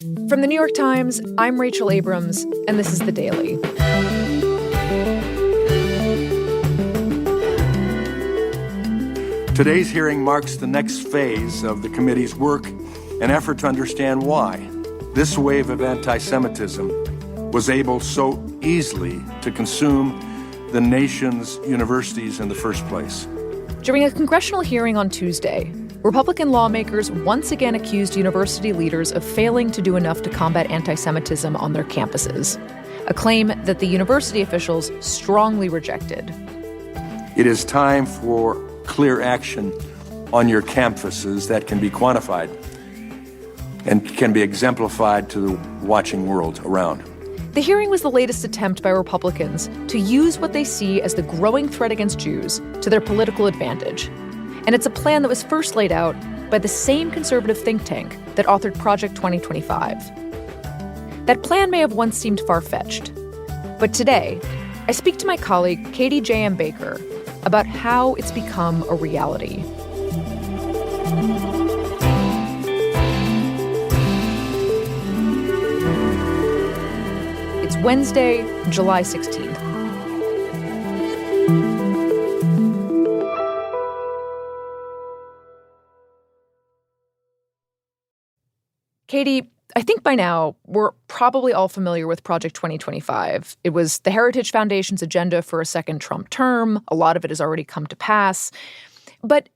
From the New York Times, I'm Rachel Abrams, and this is The Daily. Today's hearing marks the next phase of the committee's work, an effort to understand why this wave of anti-Semitism was able so easily to consume the nation's universities in the first place. During a congressional hearing on Tuesday, Republican lawmakers once again accused university leaders of failing to do enough to combat anti-Semitism on their campuses, a claim that the university officials strongly rejected. It is time for clear action on your campuses that can be quantified and can be exemplified to the watching world around. The hearing was the latest attempt by Republicans to use what they see as the growing threat against Jews to their political advantage. And it's a plan that was first laid out by the same conservative think tank that authored Project 2025. That plan may have once seemed far-fetched, but today, I speak to my colleague Katie J.M. Baker about how it's become a reality. It's Wednesday, July 16th. Katie, I think by now we're probably all familiar with Project 2025. It was the Heritage Foundation's agenda for a second Trump term. A lot of it has already come to pass. But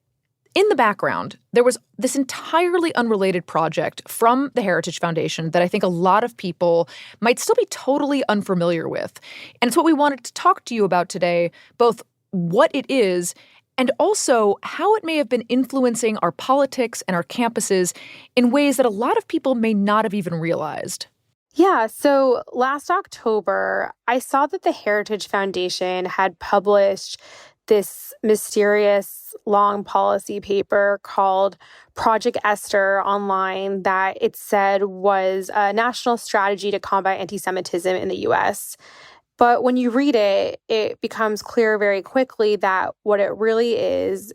in the background, there was this entirely unrelated project from the Heritage Foundation that I think a lot of people might still be totally unfamiliar with. And it's what we wanted to talk to you about today, both what it is and also how it may have been influencing our politics and our campuses in ways that a lot of people may not have even realized. Yeah, so last October, I saw that the Heritage Foundation had published this mysterious long policy paper called Project Esther online that it said was a national strategy to combat anti-Semitism in the U.S. But when you read it, it becomes clear very quickly that what it really is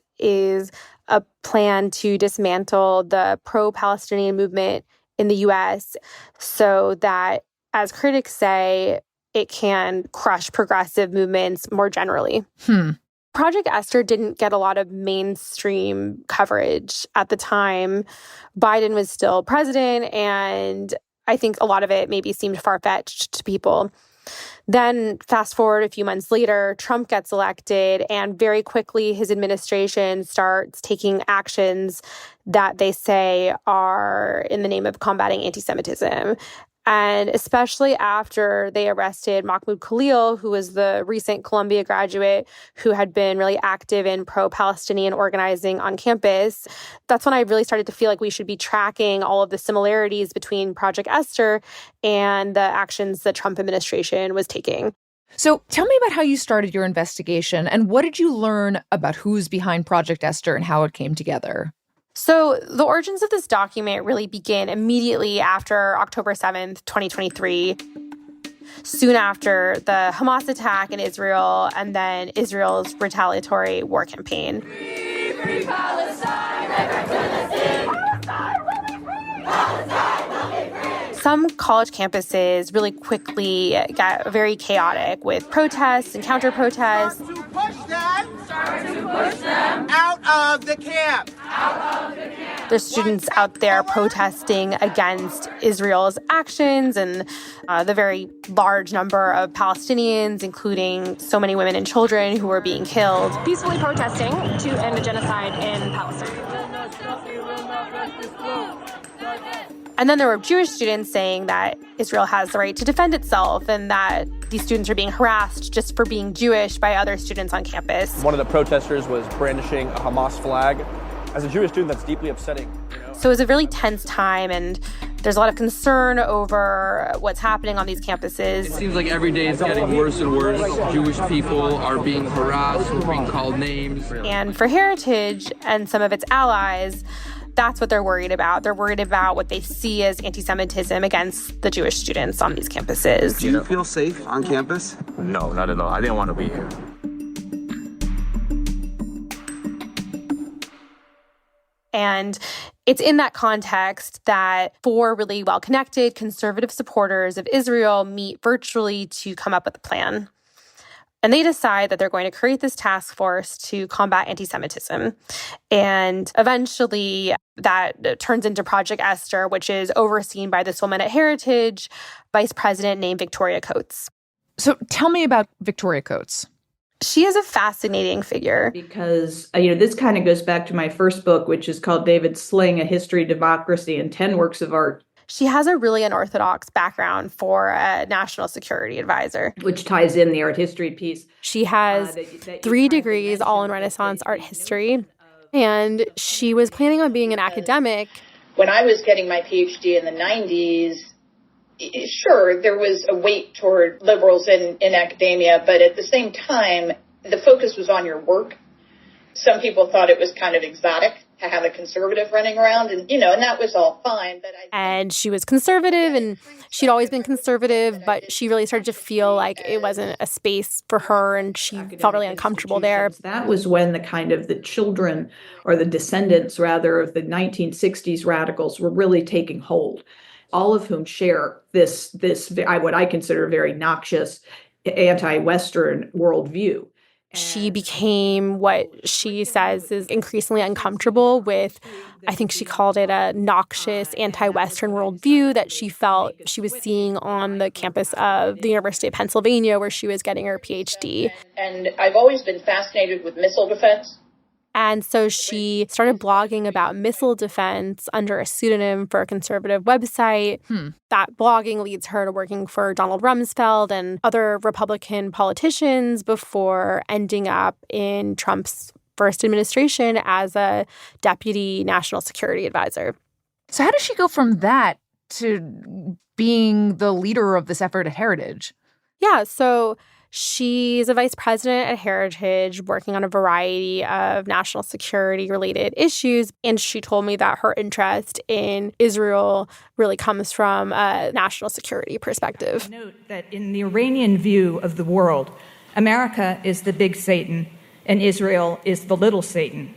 a plan to dismantle the pro-Palestinian movement in the U.S. so that, as critics say, it can crush progressive movements more generally. Project Esther didn't get a lot of mainstream coverage at the time. Biden was still president, and I think a lot of it maybe seemed far-fetched to people. Then fast forward a few months later, Trump gets elected, and very quickly his administration starts taking actions that they say are in the name of combating anti-Semitism. And especially after they arrested Mahmoud Khalil, who was the recent Columbia graduate who had been really active in pro-Palestinian organizing on campus, that's when I really started to feel like we should be tracking all of the similarities between Project Esther and the actions the Trump administration was taking. So tell me about how you started your investigation, and what did you learn about who's behind Project Esther and how it came together? So the origins of this document really begin immediately after October 7th, 2023, soon after the Hamas attack in Israel and then Israel's retaliatory war campaign. Free Palestine, Palestine will be free! Palestine will be free! Some college campuses really quickly got very chaotic with protests and counter-protests. Start to push them out of the camp. There's students out there protesting against Israel's actions and the very large number of Palestinians, including so many women and children who were being killed. Peacefully protesting to end the genocide in Palestine. And then there were Jewish students saying that Israel has the right to defend itself and that these students are being harassed just for being Jewish by other students on campus. One of the protesters was brandishing a Hamas flag. As a Jewish student, that's deeply upsetting. So it was a really tense time, and there's a lot of concern over what's happening on these campuses. It seems like every day it's getting worse and worse. Jewish people are being harassed, we're being called names. And for Heritage and some of its allies, that's what they're worried about. They're worried about what they see as anti-Semitism against the Jewish students on these campuses. Do you feel safe on campus? No, not at all. I didn't want to be here. And it's in that context that 4 really well-connected conservative supporters of Israel meet virtually to come up with a plan. And they decide that they're going to create this task force to combat anti-Semitism. And eventually that turns into Project Esther, which is overseen by this woman at Heritage, vice president named Victoria Coates. So tell me about Victoria Coates. She is a fascinating figure. Because, this kind of goes back to my first book, which is called David Sling, A History of Democracy and 10 Works of Art. She has a really unorthodox background for a national security advisor. Which ties in the art history piece. She has 3 degrees, all in Renaissance art history. And she was planning on being an academic. When I was getting my PhD in the 90s, sure, there was a weight toward liberals in academia, but at the same time, the focus was on your work. Some people thought it was kind of exotic to have a conservative running around, and that was all fine. And she was conservative, and she'd always been conservative, but she really started to feel like it wasn't a space for her, and she felt really uncomfortable there. That was when the children, or the descendants rather, of the 1960s radicals were really taking hold. All of whom share this what I consider a very noxious anti-Western worldview. She became what she says is increasingly uncomfortable with, I think she called it a noxious anti-Western worldview that she felt she was seeing on the campus of the University of Pennsylvania, where she was getting her PhD. And I've always been fascinated with missile defense. And so she started blogging about missile defense under a pseudonym for a conservative website. That blogging leads her to working for Donald Rumsfeld and other Republican politicians before ending up in Trump's first administration as a deputy national security advisor. So how does she go from that to being the leader of this effort at Heritage? Yeah, so she's a vice president at Heritage working on a variety of national security-related issues, and she told me that her interest in Israel really comes from a national security perspective. Note that in the Iranian view of the world, America is the big Satan and Israel is the little Satan.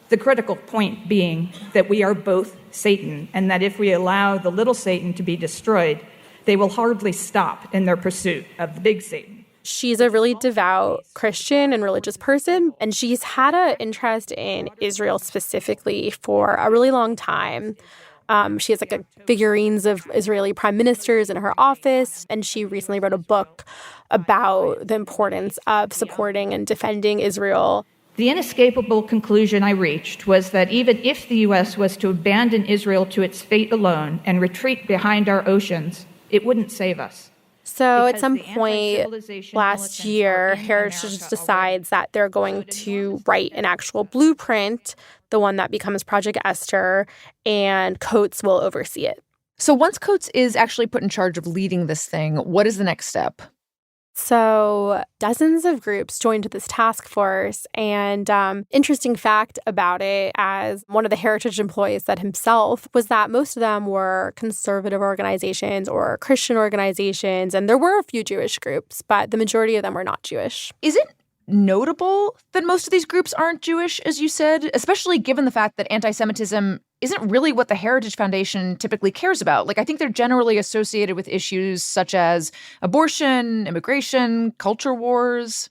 The critical point being that we are both Satan, and that if we allow the little Satan to be destroyed, they will hardly stop in their pursuit of the big Satan. She's a really devout Christian and religious person, and she's had an interest in Israel specifically for a really long time. She has figurines of Israeli prime ministers in her office, and she recently wrote a book about the importance of supporting and defending Israel. The inescapable conclusion I reached was that even if the U.S. was to abandon Israel to its fate alone and retreat behind our oceans, it wouldn't save us. So at some point last year, Heritage decides that they're going to write an actual blueprint, the one that becomes Project Esther, and Coates will oversee it. So once Coates is actually put in charge of leading this thing, what is the next step? So dozens of groups joined this task force, and interesting fact about it, as one of the Heritage employees said himself, was that most of them were conservative organizations or Christian organizations, and there were a few Jewish groups, but the majority of them were not Jewish. Is it notable that most of these groups aren't Jewish, as you said, especially given the fact that anti-Semitism isn't really what the Heritage Foundation typically cares about? I think they're generally associated with issues such as abortion, immigration, culture wars.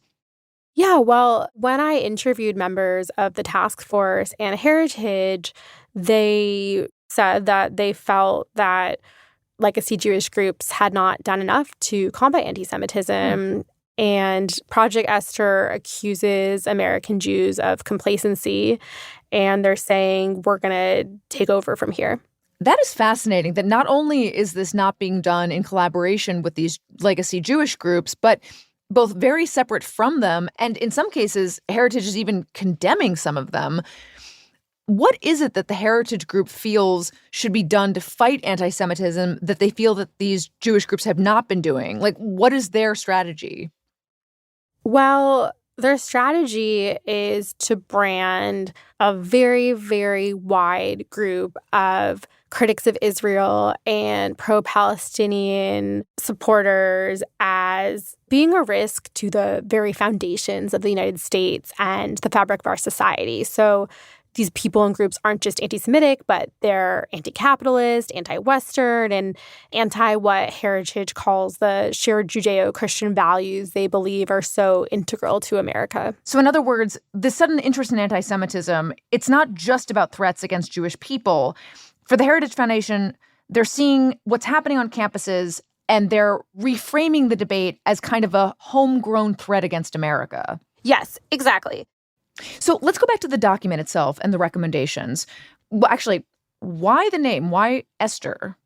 Yeah, well, when I interviewed members of the task force and Heritage, they said that they felt that legacy Jewish groups had not done enough to combat anti-Semitism. And Project Esther accuses American Jews of complacency, and they're saying, we're going to take over from here. That is fascinating, that not only is this not being done in collaboration with these legacy Jewish groups, but both very separate from them, and in some cases, Heritage is even condemning some of them. What is it that the Heritage group feels should be done to fight anti-Semitism that they feel that these Jewish groups have not been doing? What is their strategy? Well, their strategy is to brand a very, very wide group of critics of Israel and pro-Palestinian supporters as being a risk to the very foundations of the United States and the fabric of our society. So these people and groups aren't just anti-Semitic, but they're anti-capitalist, anti-Western, and anti-what Heritage calls the shared Judeo-Christian values they believe are so integral to America. So in other words, the sudden interest in anti-Semitism, it's not just about threats against Jewish people. For the Heritage Foundation, they're seeing what's happening on campuses, and they're reframing the debate as kind of a homegrown threat against America. Yes, exactly. So let's go back to the document itself and the recommendations. Well, actually, why the name? Why Esther?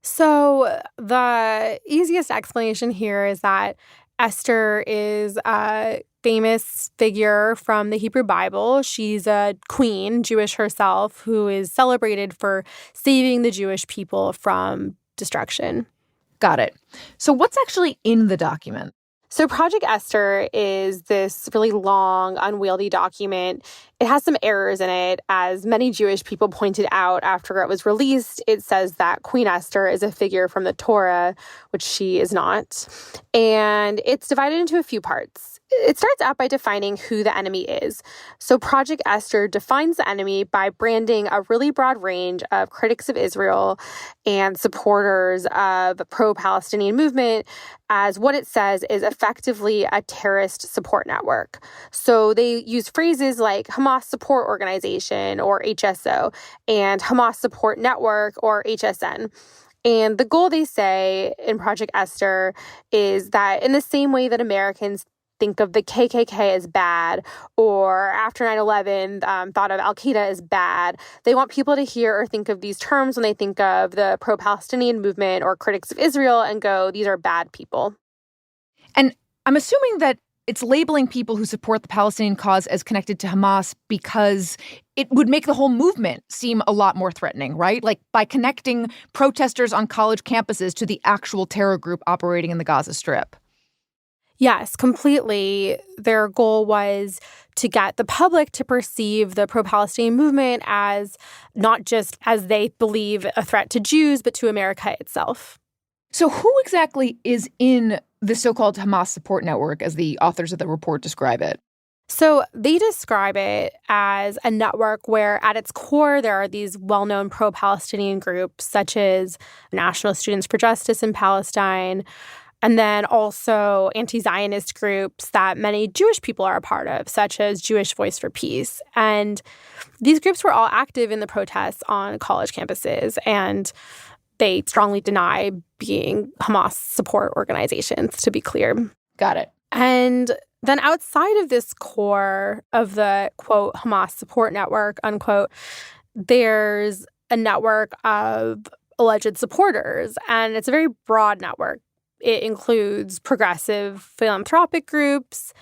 So the easiest explanation here is that Esther is a famous figure from the Hebrew Bible. She's a queen, Jewish herself, who is celebrated for saving the Jewish people from destruction. Got it. So what's actually in the document? So Project Esther is this really long, unwieldy document. It has some errors in it. As many Jewish people pointed out after it was released, it says that Queen Esther is a figure from the Torah, which she is not. And it's divided into a few parts. It starts out by defining who the enemy is. So Project Esther defines the enemy by branding a really broad range of critics of Israel and supporters of the pro-Palestinian movement as what it says is effectively a terrorist support network. So they use phrases like Hamas Support Organization, or HSO, and Hamas Support Network, or HSN. And the goal, they say, in Project Esther is that in the same way that Americans think of the KKK as bad, or after 9/11 thought of Al-Qaeda as bad, they want people to hear or think of these terms when they think of the pro-Palestinian movement or critics of Israel and go, these are bad people. And I'm assuming that it's labeling people who support the Palestinian cause as connected to Hamas because it would make the whole movement seem a lot more threatening, right? Like by connecting protesters on college campuses to the actual terror group operating in the Gaza Strip. Yes, completely. Their goal was to get the public to perceive the pro-Palestinian movement as not just, as they believe, a threat to Jews, but to America itself. So who exactly is in the so-called Hamas support network, as the authors of the report describe it? So they describe it as a network where at its core there are these well-known pro-Palestinian groups such as National Students for Justice in Palestine, and then also anti-Zionist groups that many Jewish people are a part of, such as Jewish Voice for Peace. And these groups were all active in the protests on college campuses, and they strongly deny being Hamas support organizations, to be clear. Got it. And then outside of this core of the, quote, Hamas support network, unquote, there's a network of alleged supporters, and it's a very broad network. It includes progressive philanthropic groups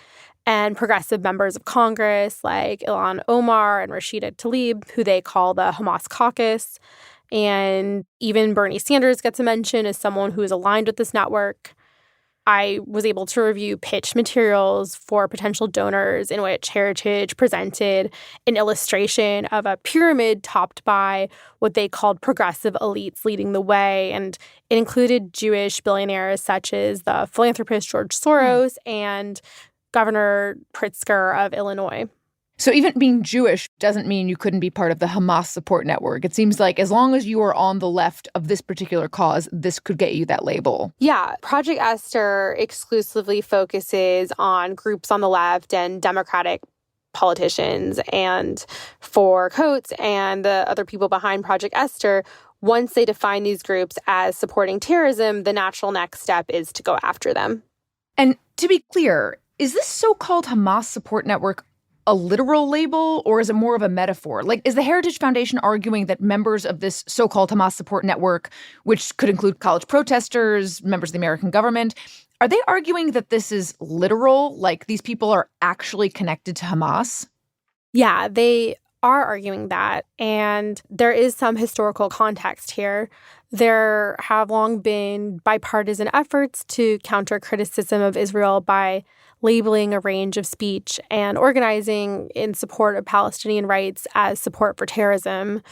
and progressive members of Congress like Ilhan Omar and Rashida Tlaib, who they call the Hamas Caucus. And even Bernie Sanders gets a mention as someone who is aligned with this network. I was able to review pitch materials for potential donors in which Heritage presented an illustration of a pyramid topped by what they called progressive elites leading the way. And it included Jewish billionaires such as the philanthropist George Soares and Governor Pritzker of Illinois. So even being Jewish doesn't mean you couldn't be part of the Hamas support network. It seems like as long as you are on the left of this particular cause, this could get you that label. Yeah. Project Esther exclusively focuses on groups on the left and Democratic politicians. And for Coates and the other people behind Project Esther, once they define these groups as supporting terrorism, the natural next step is to go after them. And to be clear, is this so-called Hamas support network a literal label, or is it more of a metaphor? Like, is the Heritage Foundation arguing that members of this so-called Hamas support network, which could include college protesters, members of the American government, are they arguing that this is literal, like these people are actually connected to Hamas? Yeah, they are arguing that. And there is some historical context here. There have long been bipartisan efforts to counter criticism of Israel by labeling a range of speech and organizing in support of Palestinian rights as support for terrorism.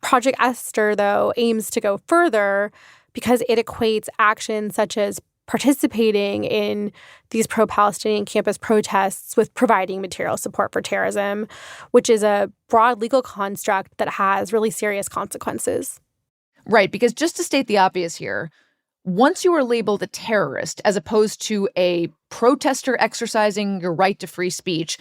Project Esther, though, aims to go further because it equates actions such as participating in these pro-Palestinian campus protests with providing material support for terrorism, which is a broad legal construct that has really serious consequences. Right, because just to state the obvious here, once you are labeled a terrorist as opposed to a protester exercising your right to free speech,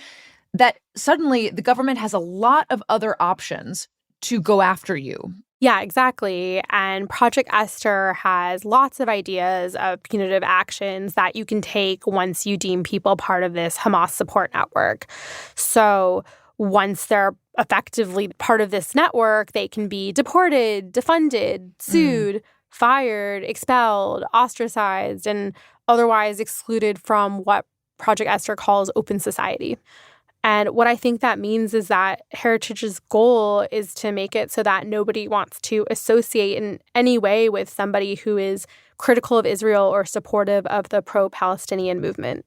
that suddenly the government has a lot of other options to go after you. Yeah, exactly. And Project Esther has lots of ideas of punitive actions that you can take once you deem people part of this Hamas support network. So once they're effectively part of this network, they can be deported, defunded, sued, fired, expelled, ostracized, and otherwise excluded from what Project Esther calls open society. And what I think that means is that Heritage's goal is to make it so that nobody wants to associate in any way with somebody who is critical of Israel or supportive of the pro-Palestinian movement.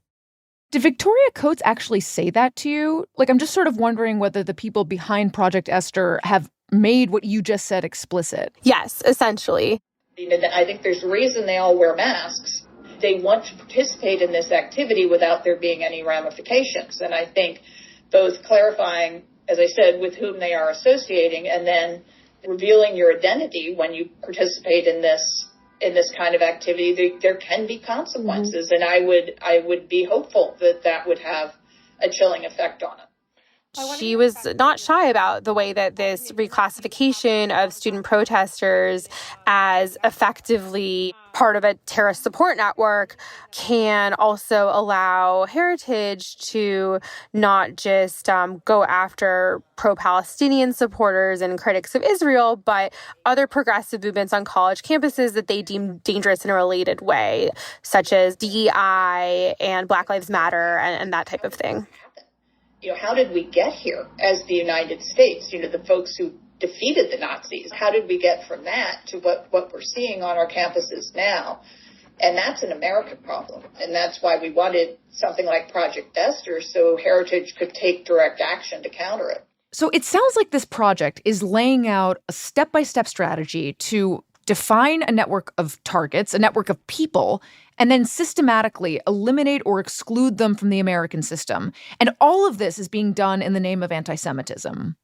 Did Victoria Coates actually say that to you? Like, I'm just sort of wondering whether the people behind Project Esther have made what you just said explicit. Yes, essentially. I think there's a reason they all wear masks. They want to participate in this activity without there being any ramifications. And I think both clarifying, as I said, with whom they are associating, and then revealing your identity when you participate in this kind of activity, there can be consequences. And I would be hopeful that would have a chilling effect on it. She was not shy about the way that this reclassification of student protesters as effectively part of a terrorist support network can also allow Heritage to not just go after pro-Palestinian supporters and critics of Israel, but other progressive movements on college campuses that they deem dangerous in a related way, such as DEI and Black Lives Matter and that type of thing. How did we get here as the United States? The folks who defeated the Nazis. How did we get from that to what we're seeing on our campuses now? And that's an American problem. And that's why we wanted something like Project Esther, so Heritage could take direct action to counter it. So it sounds like this project is laying out a step-by-step strategy to define a network of targets, a network of people, and then systematically eliminate or exclude them from the American system. And all of this is being done in the name of anti-Semitism.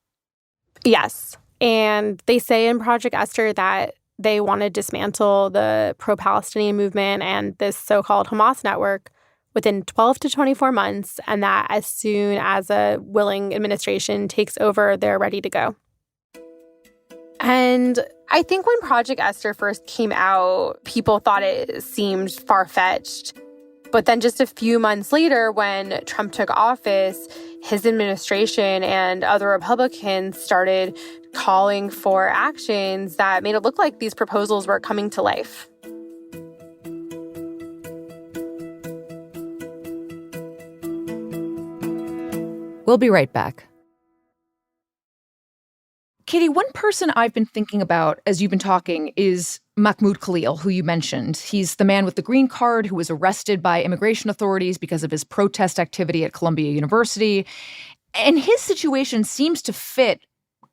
Yes. And they say in Project Esther that they want to dismantle the pro-Palestinian movement and this so-called Hamas network within 12 to 24 months, and that as soon as a willing administration takes over, they're ready to go. And I think when Project Esther first came out, people thought it seemed far-fetched. But then just a few months later, when Trump took office, his administration and other Republicans started calling for actions that made it look like these proposals were coming to life. We'll be right back. Katie, one person I've been thinking about as you've been talking is Mahmoud Khalil, who you mentioned. He's the man with the green card who was arrested by immigration authorities because of his protest activity at Columbia University. And his situation seems to fit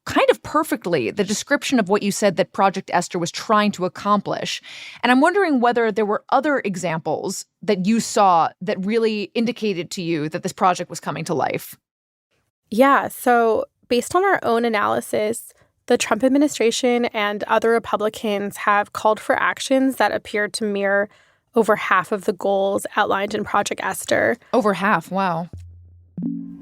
kind of perfectly the description of what you said that Project Esther was trying to accomplish. And I'm wondering whether there were other examples that you saw that really indicated to you that this project was coming to life. Yeah, so based on our own analysis, the Trump administration and other Republicans have called for actions that appear to mirror over half of the goals outlined in Project Esther. Over half, wow.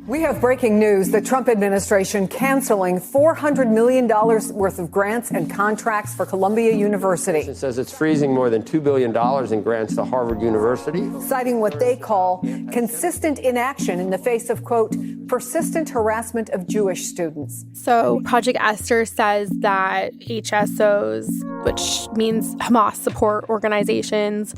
We have breaking news. The Trump administration canceling $400 million worth of grants and contracts for Columbia University. It says it's freezing more than $2 billion in grants to Harvard University. Citing what they call consistent inaction in the face of, quote, persistent harassment of Jewish students. So Project Esther says that HSOs, which means Hamas support organizations,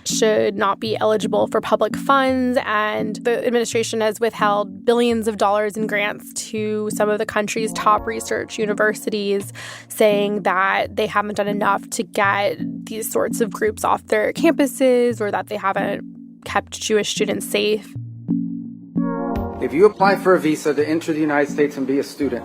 should not be eligible for public funds, and the administration has withheld billions of dollars in grants to some of the country's top research universities, saying that they haven't done enough to get these sorts of groups off their campuses or that they haven't kept Jewish students safe. If you apply for a visa to enter the United States and be a student,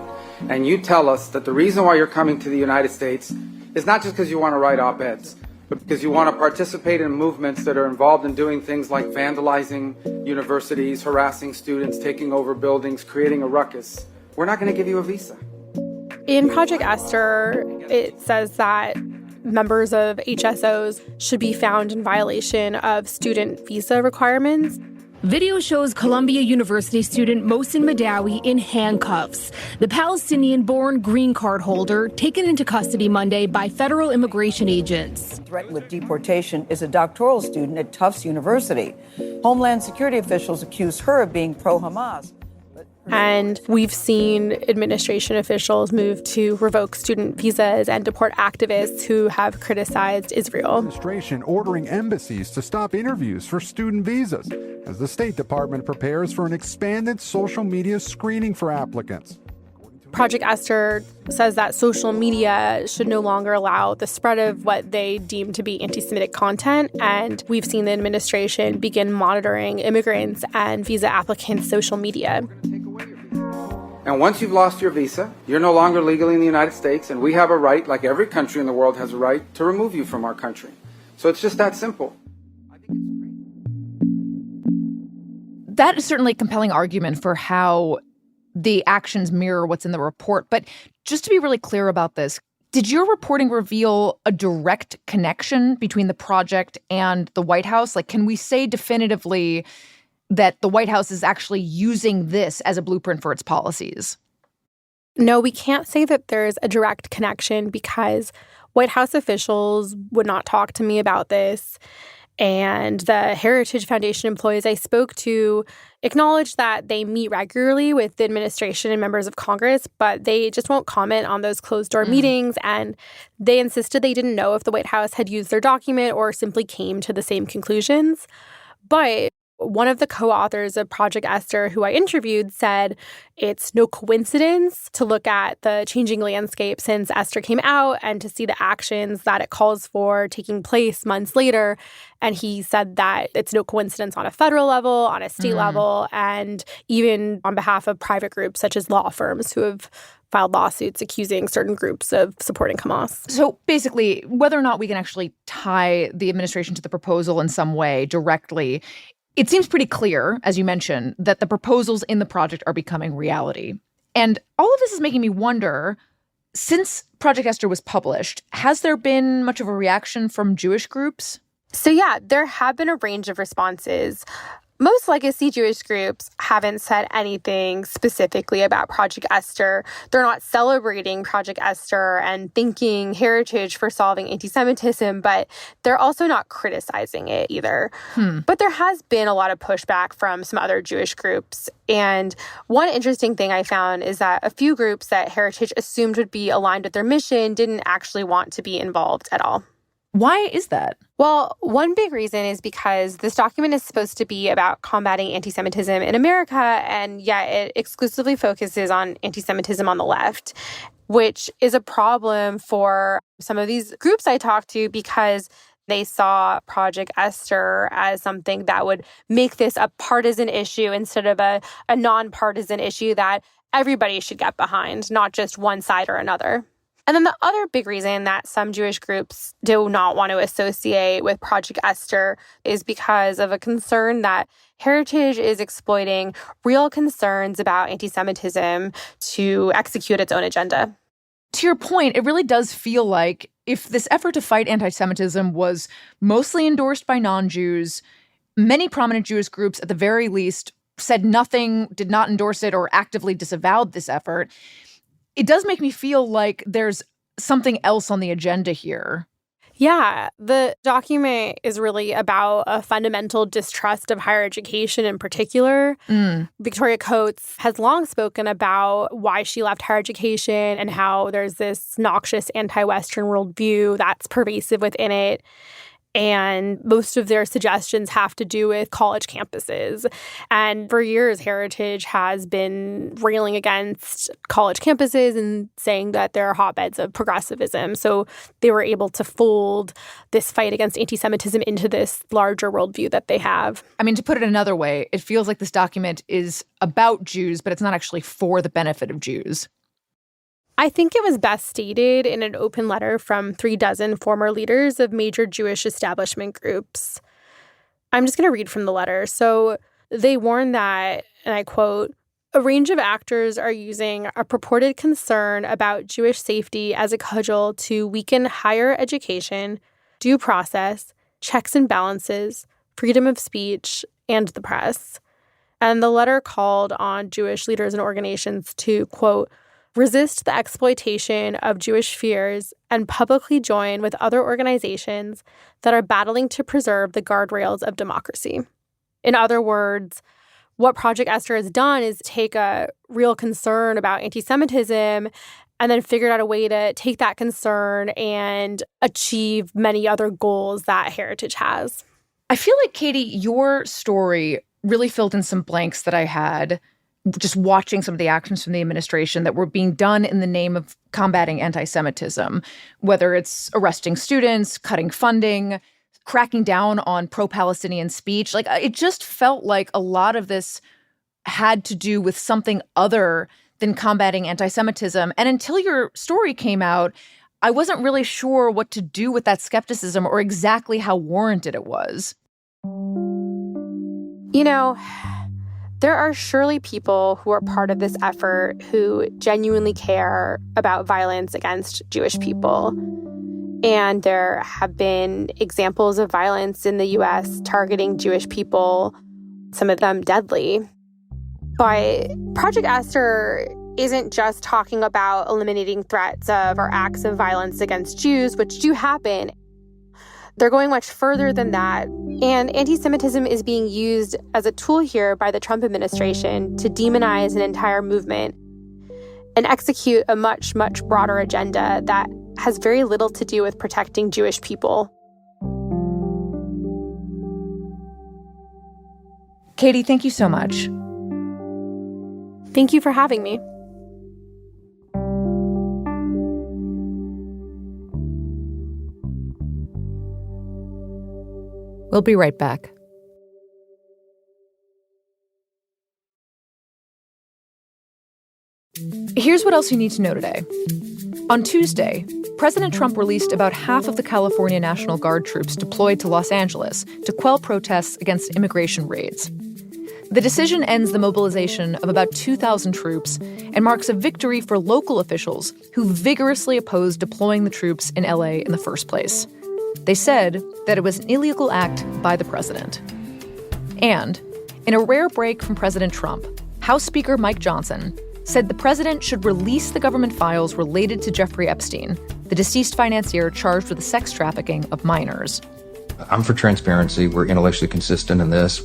and you tell us that the reason why you're coming to the United States is not just because you want to write op-eds, but because you want to participate in movements that are involved in doing things like vandalizing universities, harassing students, taking over buildings, creating a ruckus, we're not going to give you a visa. In Project Esther, it says that members of HSOs should be found in violation of student visa requirements. Video shows Columbia University student Mohsen Madawi in handcuffs. The Palestinian-born green card holder taken into custody Monday by federal immigration agents. Threatened with deportation is a doctoral student at Tufts University. Homeland Security officials accuse her of being pro-Hamas. And we've seen administration officials move to revoke student visas and deport activists who have criticized Israel. Administration ordering embassies to stop interviews for student visas as the State Department prepares for an expanded social media screening for applicants. Project Esther says that social media should no longer allow the spread of what they deem to be anti-Semitic content. And we've seen the administration begin monitoring immigrants and visa applicants' social media. And once you've lost your visa, you're no longer legally in the United States, and we have a right, like every country in the world has a right, to remove you from our country. So it's just that simple. That is certainly a compelling argument for how the actions mirror what's in the report. But just to be really clear about this, did your reporting reveal a direct connection between the project and the White House? Like, can we say definitively that the White House is actually using this as a blueprint for its policies? No, we can't say that there's a direct connection because White House officials would not talk to me about this. And the Heritage Foundation employees I spoke to acknowledged that they meet regularly with the administration and members of Congress, but they just won't comment on those closed-door meetings. And they insisted they didn't know if the White House had used their document or simply came to the same conclusions. But one of the co-authors of Project Esther, who I interviewed, said it's no coincidence to look at the changing landscape since Esther came out and to see the actions that it calls for taking place months later. And he said that it's no coincidence on a federal level, on a state level, and even on behalf of private groups such as law firms who have filed lawsuits accusing certain groups of supporting Hamas. So basically, whether or not we can actually tie the administration to the proposal in some way directly, it seems pretty clear, as you mentioned, that the proposals in the project are becoming reality. And all of this is making me wonder, since Project Esther was published, has there been much of a reaction from Jewish groups? So yeah, there have been a range of responses. Most legacy Jewish groups haven't said anything specifically about Project Esther. They're not celebrating Project Esther and thanking Heritage for solving anti-Semitism, but they're also not criticizing it either. But there has been a lot of pushback from some other Jewish groups. And one interesting thing I found is that a few groups that Heritage assumed would be aligned with their mission didn't actually want to be involved at all. Why is that? Well, one big reason is because this document is supposed to be about combating anti-Semitism in America, and yet it exclusively focuses on anti-Semitism on the left, which is a problem for some of these groups I talked to because they saw Project Esther as something that would make this a partisan issue instead of a nonpartisan issue that everybody should get behind, not just one side or another. And then the other big reason that some Jewish groups do not want to associate with Project Esther is because of a concern that Heritage is exploiting real concerns about anti-Semitism to execute its own agenda. To your point, it really does feel like if this effort to fight anti-Semitism was mostly endorsed by non-Jews, many prominent Jewish groups at the very least said nothing, did not endorse it, or actively disavowed this effort. It does make me feel like there's something else on the agenda here. Yeah, the document is really about a fundamental distrust of higher education in particular. Victoria Coates has long spoken about why she left higher education and how there's this noxious anti-Western worldview that's pervasive within it. And most of their suggestions have to do with college campuses. And for years, Heritage has been railing against college campuses and saying that they're hotbeds of progressivism. So they were able to fold this fight against anti-Semitism into this larger worldview that they have. I mean, to put it another way, it feels like this document is about Jews, but it's not actually for the benefit of Jews. I think it was best stated in an open letter from 36 former leaders of major Jewish establishment groups. I'm just going to read from the letter. So they warn that, and I quote, "A range of actors are using a purported concern about Jewish safety as a cudgel to weaken higher education, due process, checks and balances, freedom of speech, and the press." And the letter called on Jewish leaders and organizations to, quote, "resist the exploitation of Jewish fears and publicly join with other organizations that are battling to preserve the guardrails of democracy." In other words, what Project Esther has done is take a real concern about anti-Semitism and then figured out a way to take that concern and achieve many other goals that Heritage has. I feel like, Katie, your story really filled in some blanks that I had just watching some of the actions from the administration that were being done in the name of combating anti-Semitism, whether it's arresting students, cutting funding, cracking down on pro-Palestinian speech. Like, it just felt like a lot of this had to do with something other than combating anti-Semitism. And until your story came out, I wasn't really sure what to do with that skepticism or exactly how warranted it was. You know, there are surely people who are part of this effort who genuinely care about violence against Jewish people. And there have been examples of violence in the U.S. targeting Jewish people, some of them deadly. But Project Esther isn't just talking about eliminating threats of or acts of violence against Jews, which do happen. They're going much further than that. And anti-Semitism is being used as a tool here by the Trump administration to demonize an entire movement and execute a much, much broader agenda that has very little to do with protecting Jewish people. Katie, thank you so much. Thank you for having me. We'll be right back. Here's what else you need to know today. On Tuesday, President Trump released about half of the California National Guard troops deployed to Los Angeles to quell protests against immigration raids. The decision ends the mobilization of about 2,000 troops and marks a victory for local officials who vigorously opposed deploying the troops in LA in the first place. They said that it was an illegal act by the president. And in a rare break from President Trump, House Speaker Mike Johnson said the president should release the government files related to Jeffrey Epstein, the deceased financier charged with the sex trafficking of minors. I'm for transparency. We're intellectually consistent in this.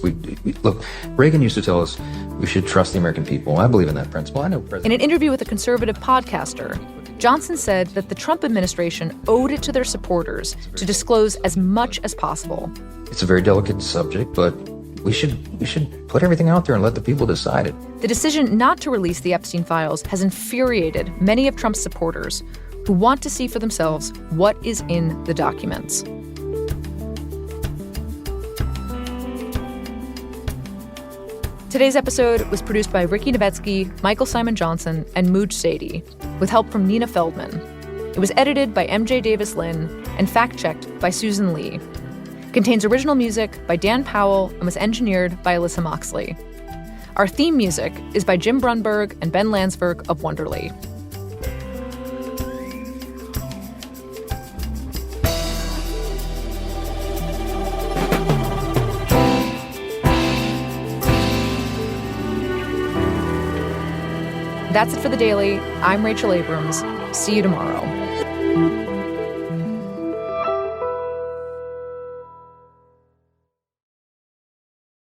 Look, Reagan used to tell us we should trust the American people. I believe in that principle. I know President. In an interview with a conservative podcaster, Johnson said that the Trump administration owed it to their supporters to disclose as much as possible. It's a very delicate subject, but we should put everything out there and let the people decide it. The decision not to release the Epstein files has infuriated many of Trump's supporters who want to see for themselves what is in the documents. Today's episode was produced by Ricky Novetsky, Michael Simon Johnson, and Mooj Sadie, with help from Nina Feldman. It was edited by MJ Davis-Lynn and fact-checked by Susan Lee. Contains original music by Dan Powell and was engineered by Alyssa Moxley. Our theme music is by Jim Brunberg and Ben Landsberg of Wonderly. That's it for The Daily. I'm Rachel Abrams. See you tomorrow.